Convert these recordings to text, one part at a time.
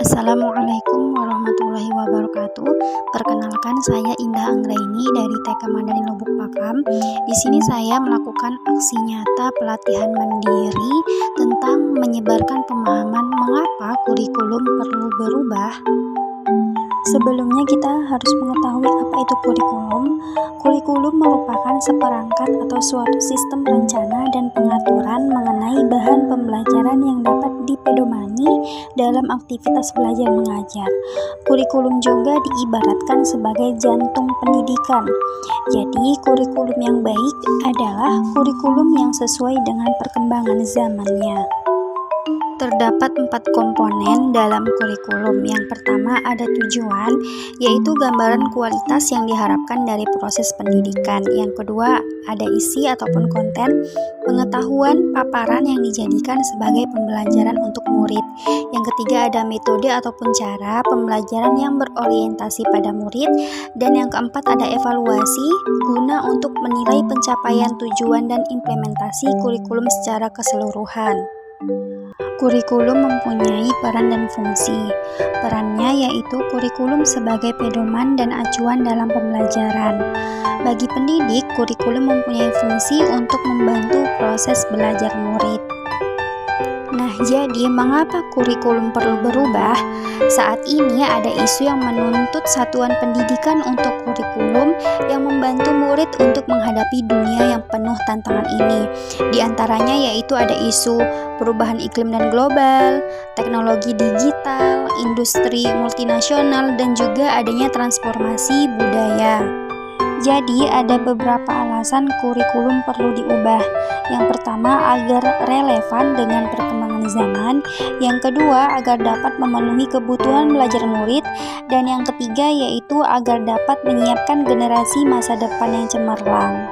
Assalamualaikum warahmatullahi wabarakatuh. Perkenalkan, saya Indah Anggraini dari TK Madani Lubuk Pakam. Di sini saya melakukan aksi nyata pelatihan mandiri tentang menyebarkan pemahaman mengapa kurikulum perlu berubah. Sebelumnya kita harus mengetahui apa itu kurikulum. Kurikulum merupakan seperangkat atau suatu sistem rencana dan pengaturan mengenai bahan pembelajaran yang dapat dipedomani dalam aktivitas belajar mengajar. Kurikulum juga diibaratkan sebagai jantung pendidikan. Jadi, kurikulum yang baik adalah kurikulum yang sesuai dengan perkembangan zamannya. Terdapat 4 komponen dalam kurikulum. Yang pertama ada tujuan, yaitu gambaran kualitas yang diharapkan dari proses pendidikan. Yang kedua ada isi ataupun konten, pengetahuan paparan yang dijadikan sebagai pembelajaran untuk murid. Yang ketiga ada metode ataupun cara pembelajaran yang berorientasi pada murid. Dan yang keempat ada evaluasi guna untuk menilai pencapaian tujuan dan implementasi kurikulum secara keseluruhan. Kurikulum mempunyai peran dan fungsi. Perannya yaitu kurikulum sebagai pedoman dan acuan dalam pembelajaran. Bagi pendidik, kurikulum mempunyai fungsi untuk membantu proses belajar murid. Nah, jadi mengapa kurikulum perlu berubah? Saat ini ada isu yang menuntut satuan pendidikan untuk kurikulum yang membantu murid untuk menghadapi dunia yang penuh tantangan ini. Di antaranya yaitu ada isu perubahan iklim dan global, teknologi digital, industri multinasional, dan juga adanya transformasi budaya. Jadi ada beberapa alasan kurikulum perlu diubah. Yang pertama agar relevan dengan perkembangan zaman, yang kedua agar dapat memenuhi kebutuhan belajar murid, dan yang ketiga yaitu agar dapat menyiapkan generasi masa depan yang cemerlang.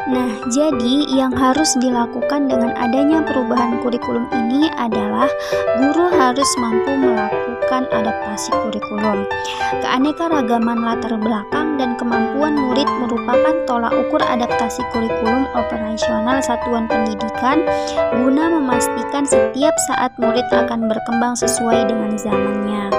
Nah, jadi yang harus dilakukan dengan adanya perubahan kurikulum ini adalah guru harus mampu melakukan adaptasi kurikulum. Keanekaragaman latar belakang dan kemampuan murid merupakan tolak ukur adaptasi kurikulum operasional satuan pendidikan guna memastikan setiap saat murid akan berkembang sesuai dengan zamannya.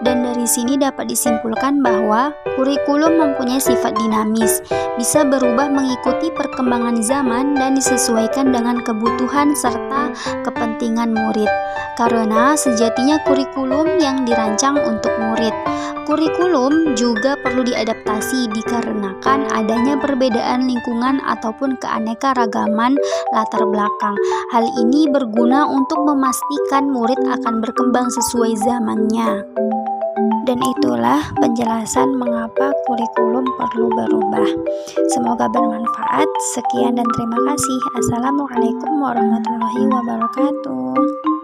Dan dari sini dapat disimpulkan bahwa kurikulum mempunyai sifat dinamis, bisa berubah mengikuti perkembangan zaman dan disesuaikan dengan kebutuhan serta kepentingan murid. Karena sejatinya kurikulum yang dirancang untuk murid. Kurikulum juga perlu diadaptasi dikarenakan adanya perbedaan lingkungan ataupun keanekaragaman latar belakang. Hal ini berguna untuk memastikan murid akan berkembang sesuai zamannya. Dan itulah penjelasan mengapa kurikulum perlu berubah. Semoga bermanfaat. Sekian dan terima kasih. Assalamualaikum warahmatullahi wabarakatuh.